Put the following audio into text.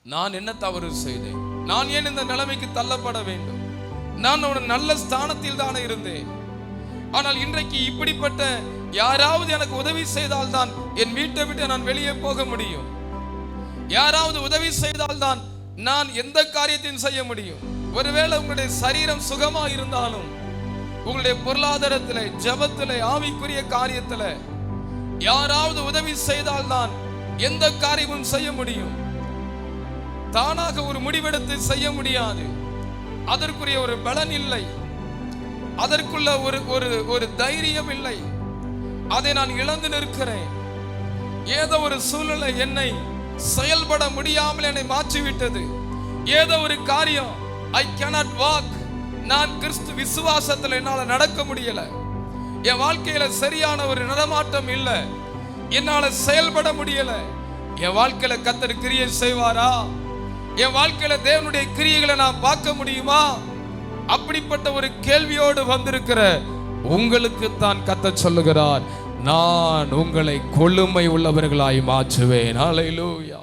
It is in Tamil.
நான் என்ன தவறு செய்தேன்? நான் ஏன் இந்த நிலைமைக்கு தள்ளப்பட வேண்டும்? நான் ஒரு நல்ல ஸ்தானத்தில் தானே இருந்தேன். ஆனால் இன்றைக்கு இப்படிப்பட்ட யாராவது எனக்கு உதவி செய்தால் தான் என் வீட்டை விட்டு நான் வெளியே போக முடியும். யாராவது உதவி செய்தால் தான் நான் எந்த காரியத்தையும் செய்ய முடியும். ஒருவேளை உங்களுடைய சரீரம் சுகமா இருந்தாலும் உங்களுடைய பொருளாதாரத்திலே, ஜெபத்திலே, ஆவிக்குரிய காரியத்திலே யாராவது உதவி செய்தால் தான் எந்த காரியமும் செய்ய முடியும். தானாக ஒரு முடிவெடுத்து செய்ய முடியாது. அதற்குரிய ஒரு பலன் இல்லை, அதற்குள்ள ஒரு தைரியம் இல்லை. அதை நான் இழந்து நிற்கிறேன். ஏதோ ஒரு சூழ்நிலை என்னை செயல்பட முடியாமல் என்னை மாற்றிவிட்டது. ஏதோ ஒரு காரியம் I cannot walk. நான் கிறிஸ்து விசுவாசத்தில் என்னால நடக்க முடியல. என் வாழ்க்கையில சரியான ஒரு நடமாட்டம் இல்லை. என்னால செயல்பட முடியல. என் வாழ்க்கையில கர்த்தர் கிரியை செய்வாரா? என் வாழ்க்கையில தேவனுடைய கிரியைகளை நான் பார்க்க முடியுமா? அப்படிப்பட்ட ஒரு கேள்வியோடு வந்திருக்கிற உங்களுக்கு தான் கர்த்தர் சொல்லுகிறார், நான் உங்களை கொழுமை உள்ளவர்களாய் மாற்றுவேன். ஹல்லேலூயா.